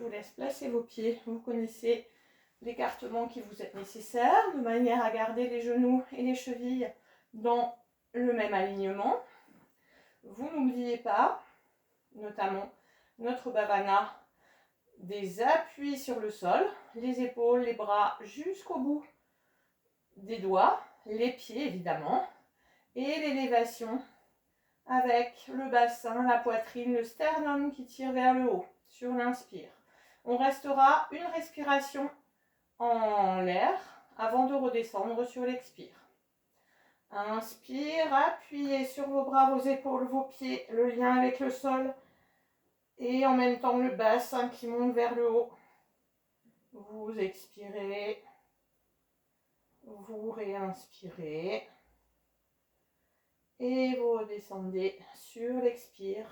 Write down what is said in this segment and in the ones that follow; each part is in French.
vous laisse placer vos pieds. Vous connaissez l'écartement qui vous est nécessaire, de manière à garder les genoux et les chevilles dans le même alignement. Vous n'oubliez pas, notamment notre bhavana, des appuis sur le sol, les épaules, les bras jusqu'au bout des doigts, les pieds évidemment, et l'élévation avec le bassin, la poitrine, le sternum qui tire vers le haut sur l'inspire. On restera une respiration en l'air avant de redescendre sur l'expire. Inspire, appuyez sur vos bras, vos épaules, vos pieds, le lien avec le sol et en même temps le bassin qui monte vers le haut. Vous expirez, vous réinspirez et vous redescendez sur l'expire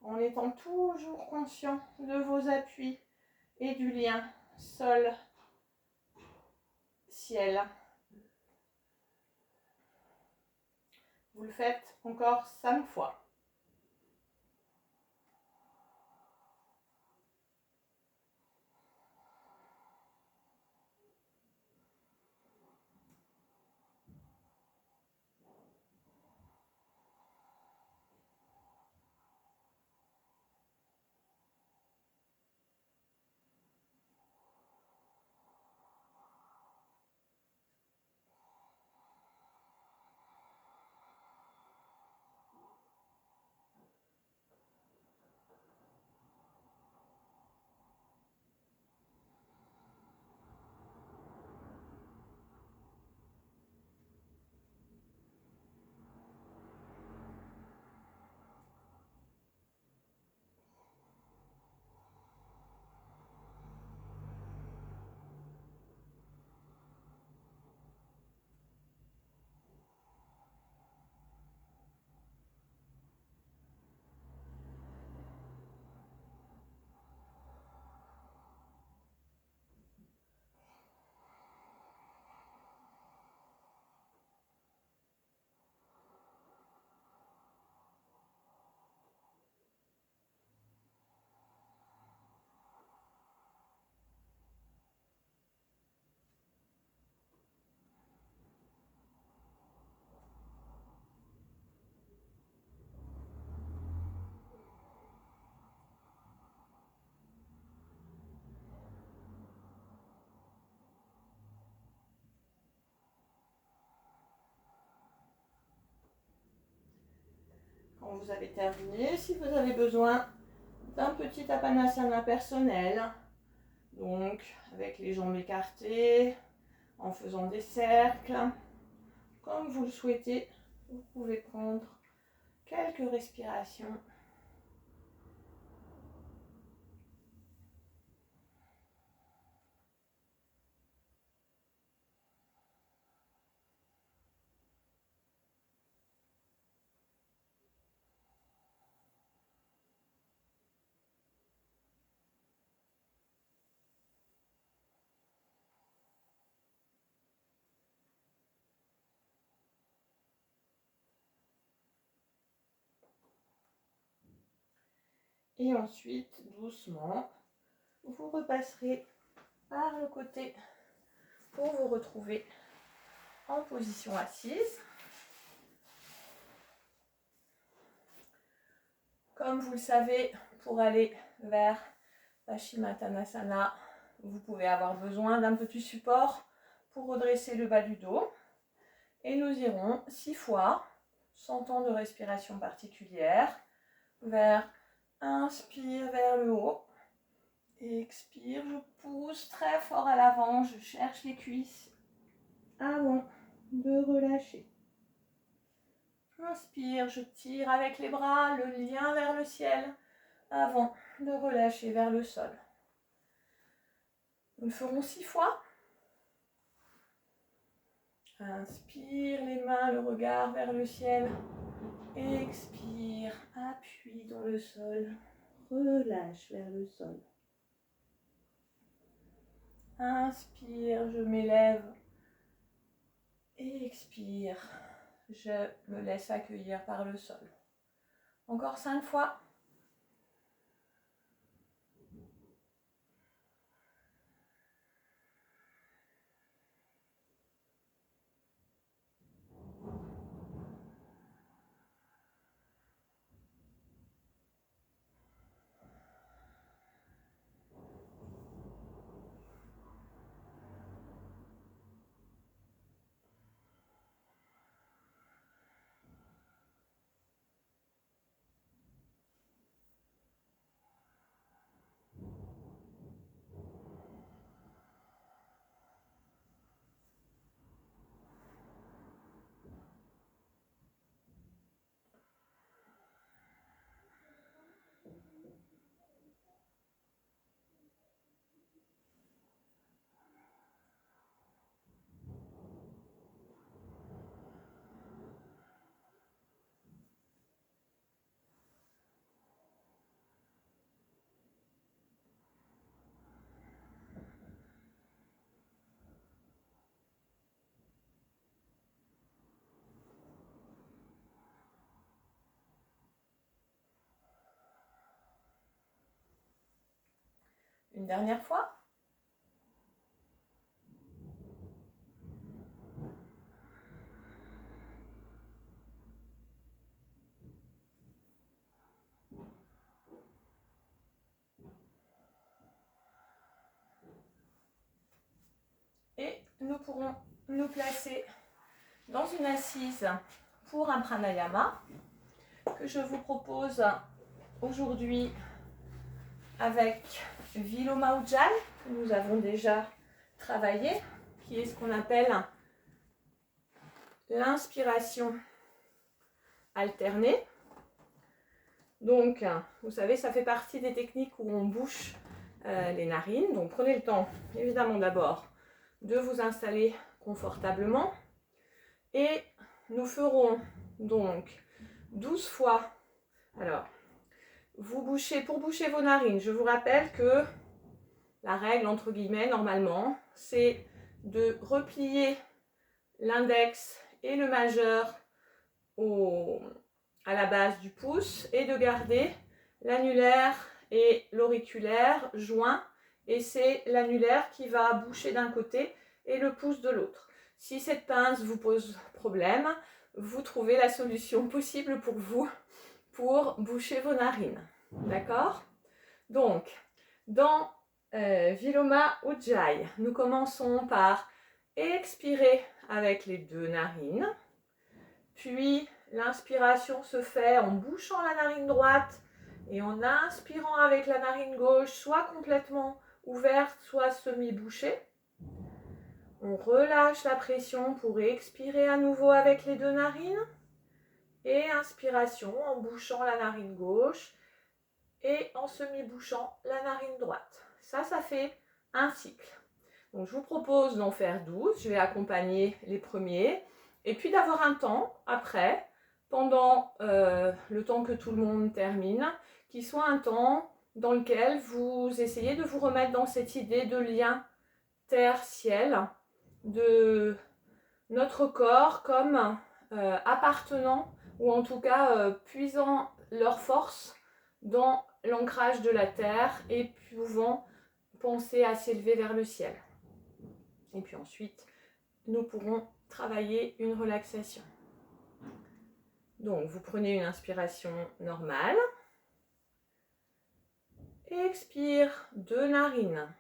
en étant toujours conscient de vos appuis et du lien sol-ciel. Vous le faites encore 5 fois. Quand vous avez terminé, si vous avez besoin d'un petit apanasana personnel, donc avec les jambes écartées, en faisant des cercles, comme vous le souhaitez, vous pouvez prendre quelques respirations. Et ensuite, doucement, vous repasserez par le côté pour vous retrouver en position assise. Comme vous le savez, pour aller vers Paschimottanasana, vous pouvez avoir besoin d'un petit support pour redresser le bas du dos. Et nous irons 6 fois, sans temps de respiration particulière, vers inspire vers le haut, expire, je pousse très fort à l'avant, je cherche les cuisses avant de relâcher. Inspire, je tire avec les bras, le lien vers le ciel, avant de relâcher vers le sol. Nous le ferons 6 fois. Inspire, les mains, le regard vers le ciel. Expire, appuie dans le sol, relâche vers le sol. Inspire, je m'élève. Expire, je me laisse accueillir par le sol. Encore 5 fois. Une dernière fois. Et nous pourrons nous placer dans une assise pour un pranayama que je vous propose aujourd'hui avec Viloma Ujjayi, que nous avons déjà travaillé, qui est ce qu'on appelle l'inspiration alternée. Donc, vous savez, ça fait partie des techniques où on bouche les narines. Donc, prenez le temps, évidemment, d'abord de vous installer confortablement. Et nous ferons donc 12 fois. Alors, pour boucher vos narines, je vous rappelle que la règle, entre guillemets, normalement, c'est de replier l'index et le majeur à la base du pouce et de garder l'annulaire et l'auriculaire joints. Et c'est l'annulaire qui va boucher d'un côté et le pouce de l'autre. Si cette pince vous pose problème, vous trouvez la solution possible pour vous pour boucher vos narines. D'accord? Donc, dans Viloma Ujjayi, nous commençons par expirer avec les deux narines. Puis, l'inspiration se fait en bouchant la narine droite et en inspirant avec la narine gauche, soit complètement ouverte, soit semi-bouchée. On relâche la pression pour expirer à nouveau avec les deux narines. Et inspiration en bouchant la narine gauche et en semi-bouchant la narine droite. Ça fait un cycle. Donc, je vous propose d'en faire 12. Je vais accompagner les premiers. Et puis d'avoir un temps après, pendant le temps que tout le monde termine, qui soit un temps dans lequel vous essayez de vous remettre dans cette idée de lien terre-ciel, de notre corps comme appartenant, ou en tout cas puisant leur force dans l'ancrage de la terre et pouvant penser à s'élever vers le ciel. Et puis ensuite, nous pourrons travailler une relaxation. Donc, vous prenez une inspiration normale. Expire, deux narines.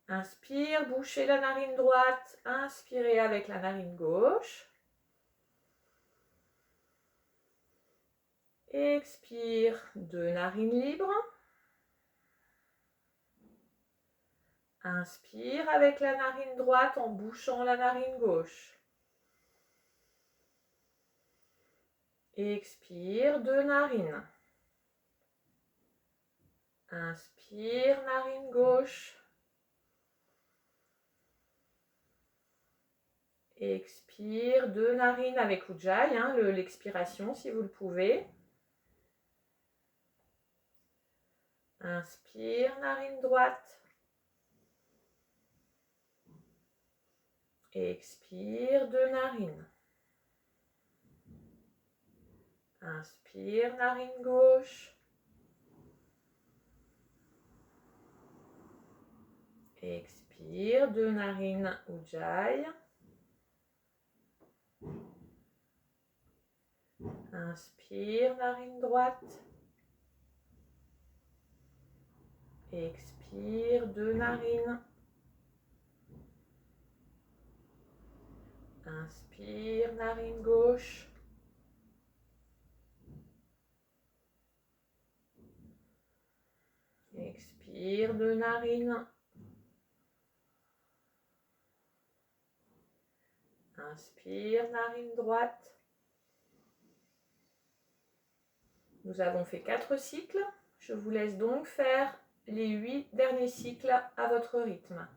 Inspire, bouchez la narine droite. Inspirez avec la narine gauche. Expire, deux narines libres. Inspire avec la narine droite en bouchant la narine gauche. Expire, deux narines. Inspire, narine gauche. Expire, deux narines avec Ujjayi, l'expiration si vous le pouvez. Inspire, narine droite. Expire, deux narines. Inspire, narine gauche. Expire, deux narines Ujjayi. Inspire, narine droite. Expire, deux narines. Inspire, narine gauche. Expire, deux narines. Inspire, narine droite. Nous avons fait 4 cycles. Je vous laisse donc faire les 8 derniers cycles à votre rythme.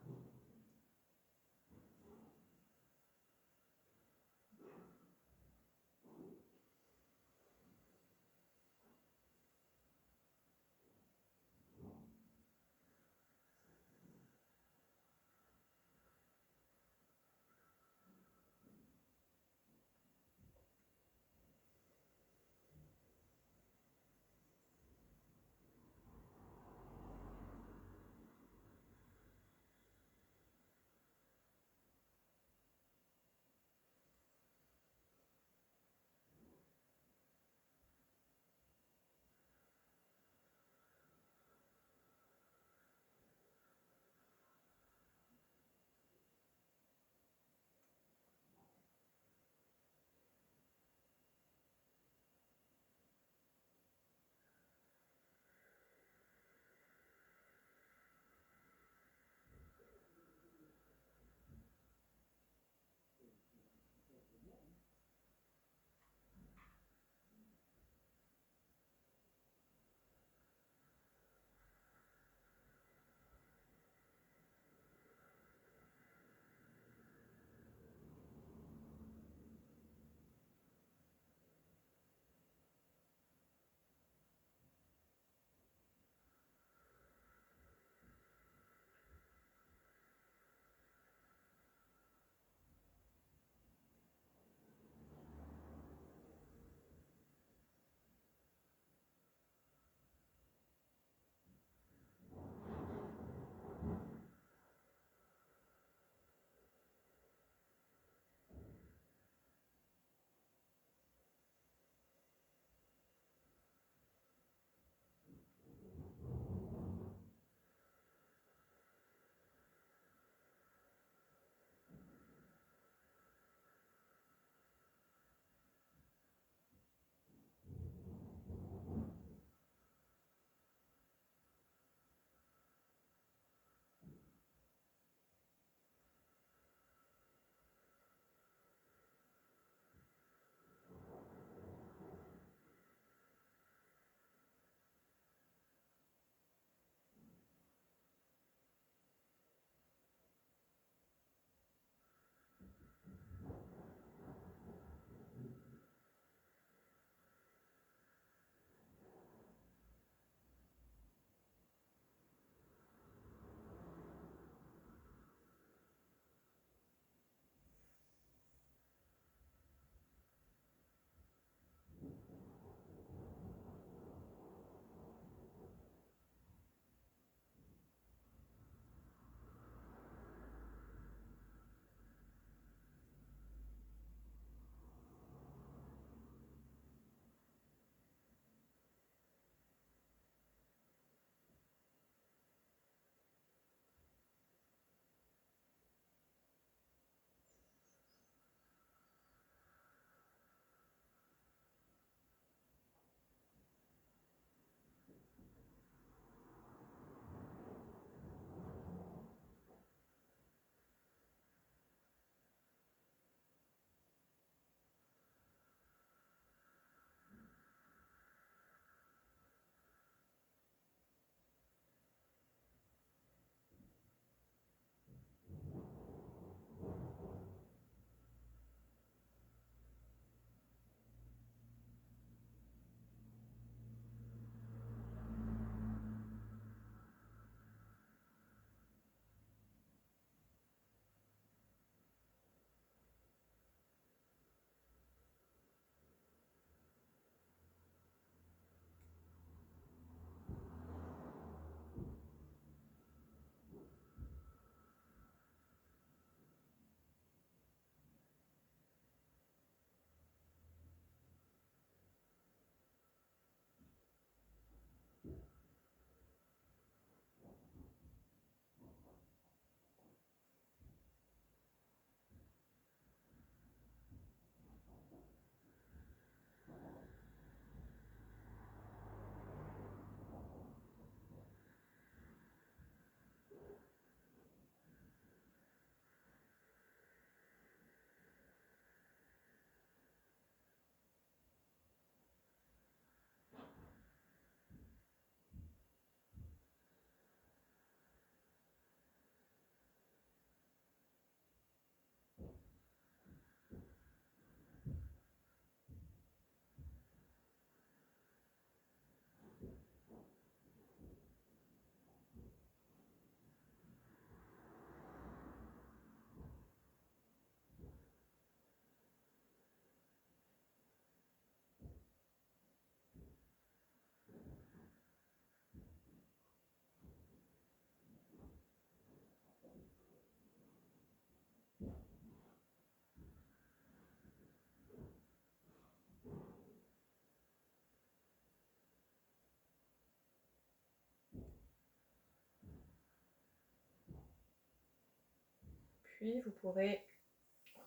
puis vous pourrez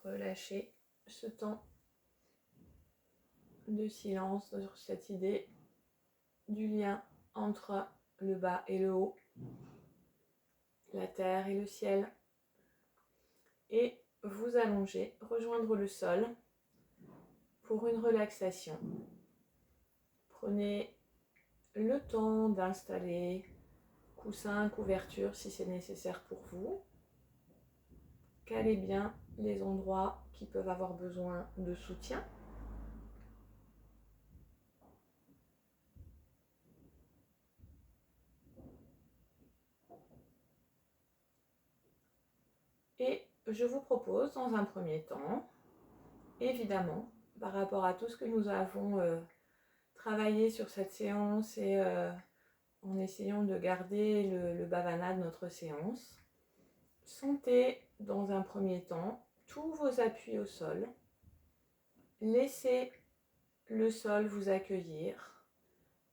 relâcher ce temps de silence sur cette idée du lien entre le bas et le haut, la terre et le ciel. Et vous allongez, rejoindre le sol pour une relaxation. Prenez le temps d'installer coussin, couverture si c'est nécessaire pour vous. Calez bien les endroits qui peuvent avoir besoin de soutien. Et je vous propose dans un premier temps, évidemment, par rapport à tout ce que nous avons travaillé sur cette séance et en essayant de garder le bhavana de notre séance, sentez dans un premier temps tous vos appuis au sol. Laissez le sol vous accueillir.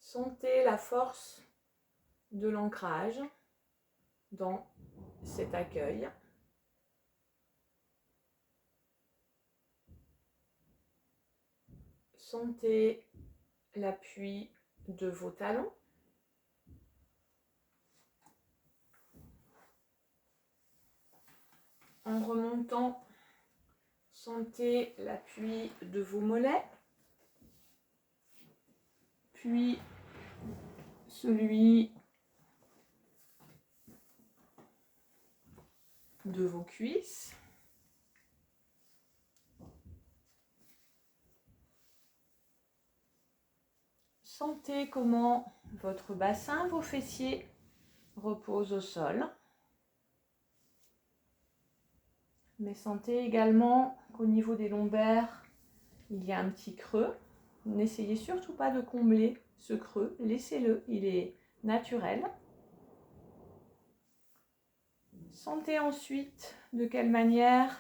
Sentez la force de l'ancrage dans cet accueil. Sentez l'appui de vos talons. En remontant, sentez l'appui de vos mollets, puis celui de vos cuisses. Sentez comment votre bassin, vos fessiers reposent au sol. Mais sentez également qu'au niveau des lombaires, il y a un petit creux. N'essayez surtout pas de combler ce creux, laissez-le, il est naturel. Sentez ensuite de quelle manière,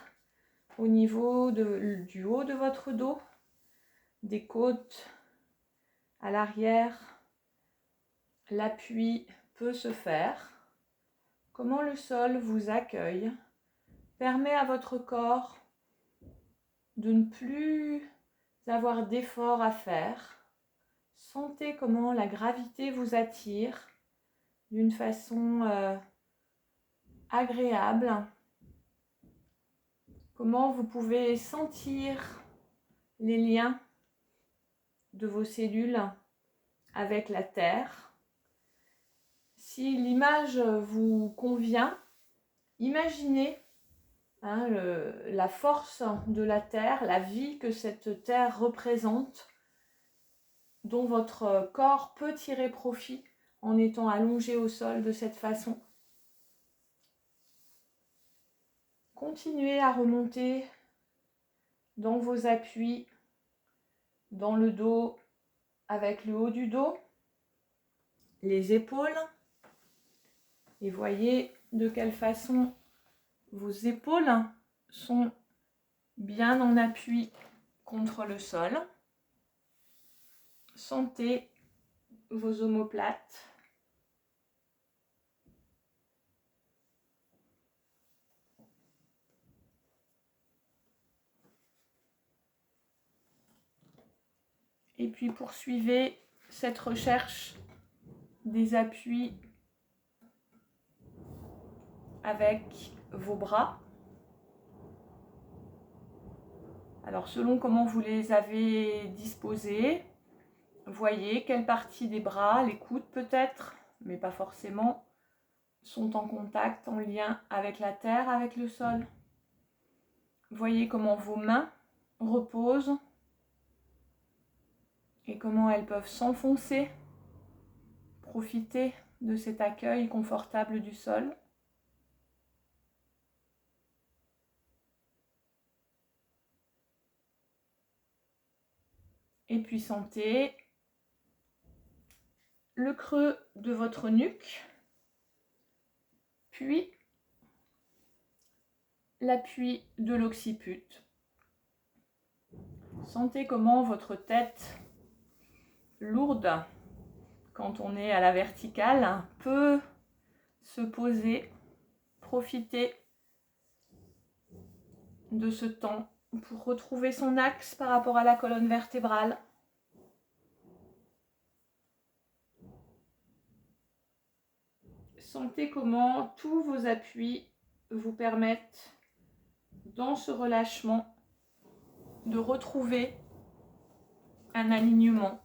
au niveau du haut de votre dos, des côtes à l'arrière, l'appui peut se faire. Comment le sol vous accueille, permet à votre corps de ne plus avoir d'effort à faire. Sentez comment la gravité vous attire d'une façon agréable. Comment vous pouvez sentir les liens de vos cellules avec la terre. Si l'image vous convient, imaginez la force de la terre, la vie que cette terre représente, dont votre corps peut tirer profit en étant allongé au sol de cette façon. Continuez à remonter dans vos appuis, dans le dos avec le haut du dos, les épaules, et voyez de quelle façon vos épaules sont bien en appui contre le sol. Sentez vos omoplates. Et puis poursuivez cette recherche des appuis avec vos bras. Alors selon comment vous les avez disposés, voyez quelle partie des bras, les coudes peut-être, mais pas forcément, sont en contact, en lien avec la terre, avec le sol. Voyez comment vos mains reposent et comment elles peuvent s'enfoncer, profiter de cet accueil confortable du sol. Et puis sentez le creux de votre nuque, puis l'appui de l'occiput. Sentez comment votre tête lourde, quand on est à la verticale, peut se poser, profiter de ce temps pour retrouver son axe par rapport à la colonne vertébrale. Sentez comment tous vos appuis vous permettent, dans ce relâchement, de retrouver un alignement.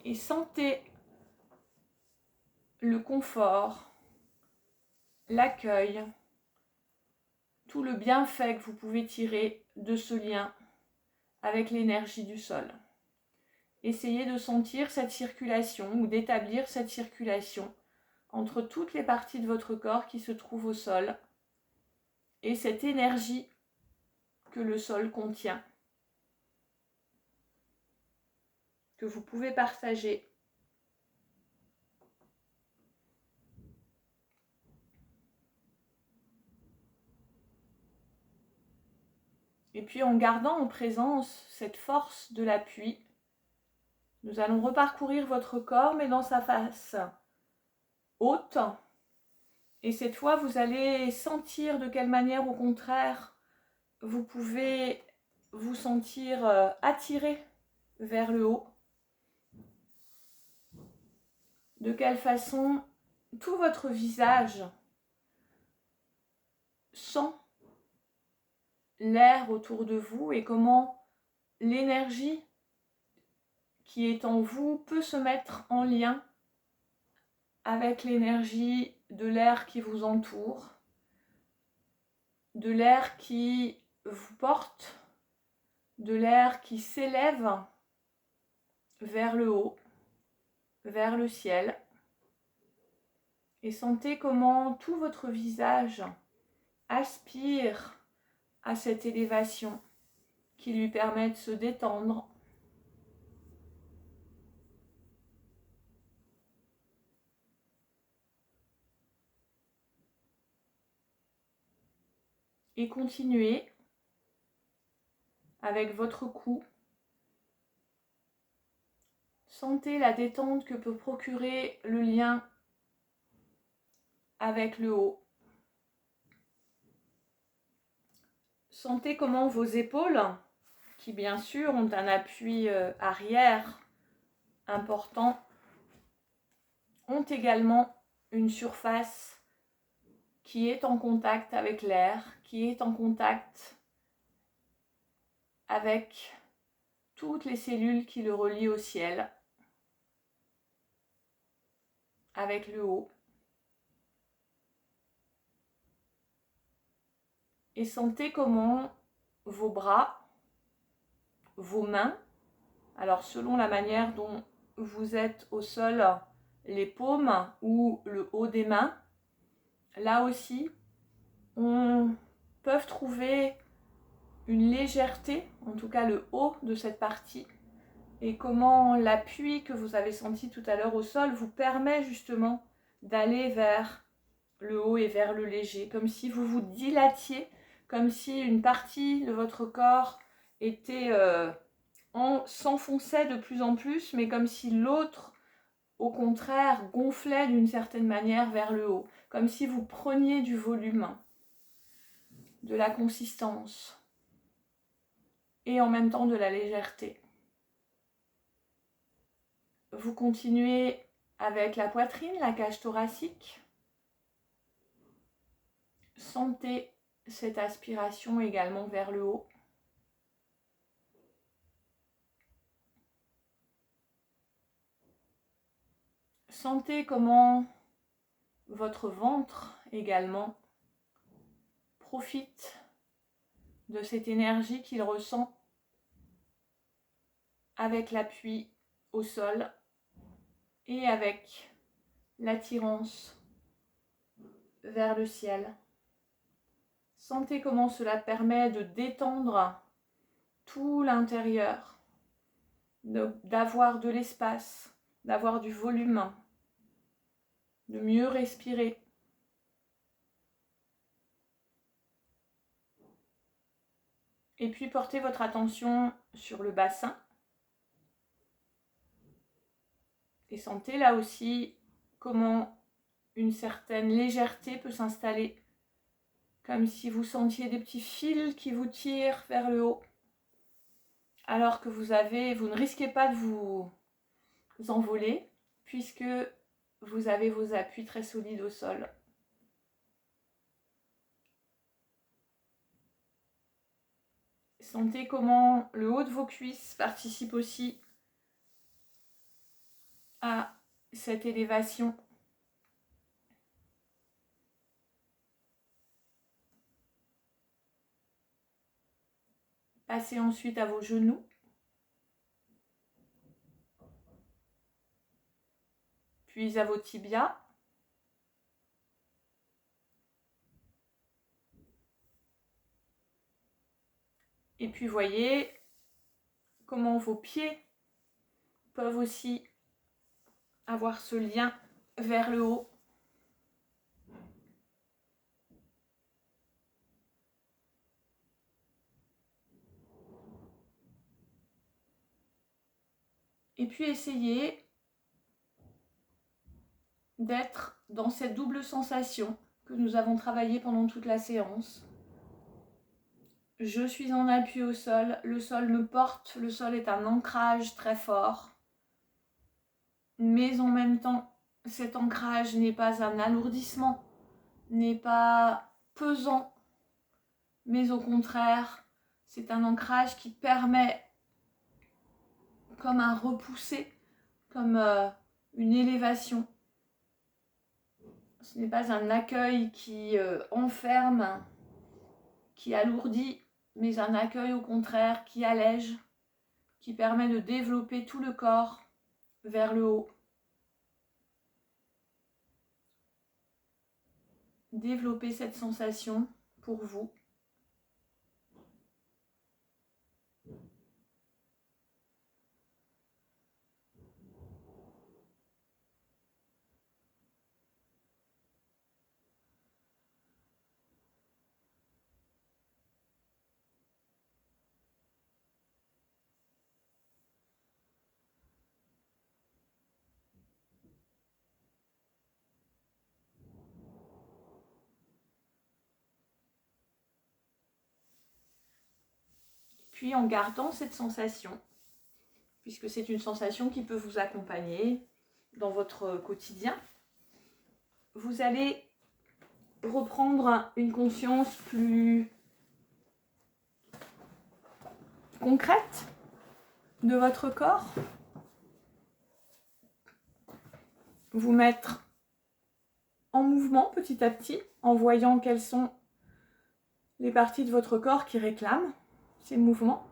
Et sentez le confort, l'accueil, tout le bienfait que vous pouvez tirer de ce lien avec l'énergie du sol. Essayez de sentir cette circulation ou d'établir cette circulation entre toutes les parties de votre corps qui se trouvent au sol et cette énergie que le sol contient, que vous pouvez partager. Et puis en gardant en présence cette force de l'appui, nous allons reparcourir votre corps, mais dans sa face haute. Et cette fois, vous allez sentir de quelle manière, au contraire, vous pouvez vous sentir attiré vers le haut. De quelle façon tout votre visage sent l'air autour de vous et comment l'énergie qui est en vous peut se mettre en lien avec l'énergie de l'air qui vous entoure, de l'air qui vous porte, de l'air qui s'élève vers le haut, vers le ciel. Et sentez comment tout votre visage aspire à cette élévation qui lui permet de se détendre. Et continuez avec votre cou. Sentez la détente que peut procurer le lien avec le haut. Sentez comment vos épaules, qui bien sûr ont un appui arrière important, ont également une surface qui est en contact avec l'air, qui est en contact avec toutes les cellules qui le relient au ciel, avec le haut. Et sentez comment vos bras, vos mains, alors selon la manière dont vous êtes au sol, les paumes ou le haut des mains, là aussi, peuvent trouver une légèreté, en tout cas le haut de cette partie, et comment l'appui que vous avez senti tout à l'heure au sol vous permet justement d'aller vers le haut et vers le léger, comme si vous vous dilatiez, comme si une partie de votre corps était s'enfonçait de plus en plus, mais comme si l'autre, au contraire, gonflait d'une certaine manière vers le haut, comme si vous preniez du volume, de la consistance et en même temps de la légèreté. Vous continuez avec la poitrine, la cage thoracique. Sentez cette aspiration également vers le haut. Sentez comment votre ventre également profite de cette énergie qu'il ressent avec l'appui au sol et avec l'attirance vers le ciel. Sentez comment cela permet de détendre tout l'intérieur, d'avoir de l'espace, d'avoir du volume, de mieux respirer. Et puis portez votre attention sur le bassin. Et sentez là aussi comment une certaine légèreté peut s'installer, comme si vous sentiez des petits fils qui vous tirent vers le haut, alors que vous ne risquez pas de vous envoler, puisque vous avez vos appuis très solides au sol. Sentez comment le haut de vos cuisses participe aussi à cette élévation. Passez ensuite à vos genoux. Puis à vos tibias. Et puis voyez comment vos pieds peuvent aussi avoir ce lien vers le haut. Et puis essayez d'être dans cette double sensation que nous avons travaillé pendant toute la séance. Je suis en appui au sol, le sol me porte, le sol est un ancrage très fort. Mais en même temps, cet ancrage n'est pas un alourdissement, n'est pas pesant, mais au contraire, c'est un ancrage qui permet comme un repoussé, comme une élévation. Ce n'est pas un accueil qui enferme, qui alourdit, mais un accueil au contraire qui allège, qui permet de développer tout le corps vers le haut. Développez cette sensation pour vous. Puis en gardant cette sensation, puisque c'est une sensation qui peut vous accompagner dans votre quotidien, vous allez reprendre une conscience plus concrète de votre corps, vous mettre en mouvement petit à petit, en voyant quelles sont les parties de votre corps qui réclament ces mouvements.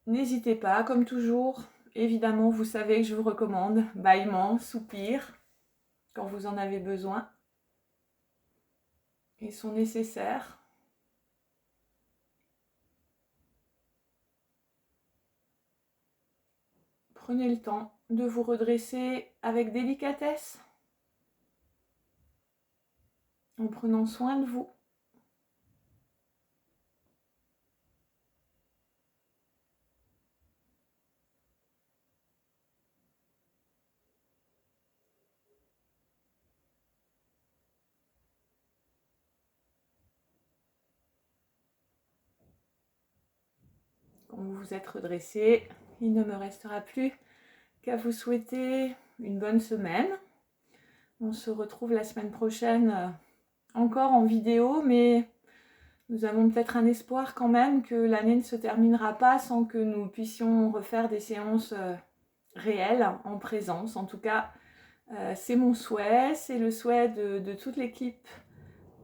N'hésitez pas, comme toujours, évidemment, vous savez que je vous recommande bâillements, soupirs, quand vous en avez besoin. Ils sont nécessaires. Prenez le temps de vous redresser avec délicatesse, en prenant soin de vous. Quand vous vous êtes redressé, il ne me restera plus qu'à vous souhaiter une bonne semaine. On se retrouve la semaine prochaine encore en vidéo, mais nous avons peut-être un espoir quand même que l'année ne se terminera pas sans que nous puissions refaire des séances réelles, en présence. En tout cas, c'est mon souhait, c'est le souhait de toute l'équipe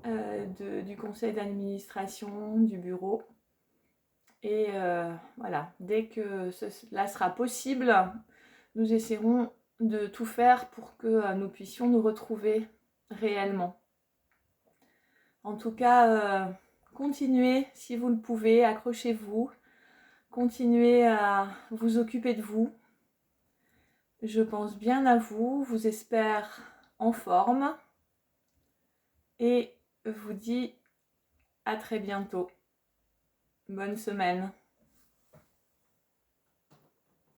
du conseil d'administration, du bureau. Et voilà, dès que cela sera possible, nous essaierons de tout faire pour que nous puissions nous retrouver réellement. En tout cas, continuez si vous le pouvez, accrochez-vous, continuez à vous occuper de vous. Je pense bien à vous, vous espère en forme et vous dis à très bientôt. Bonne semaine.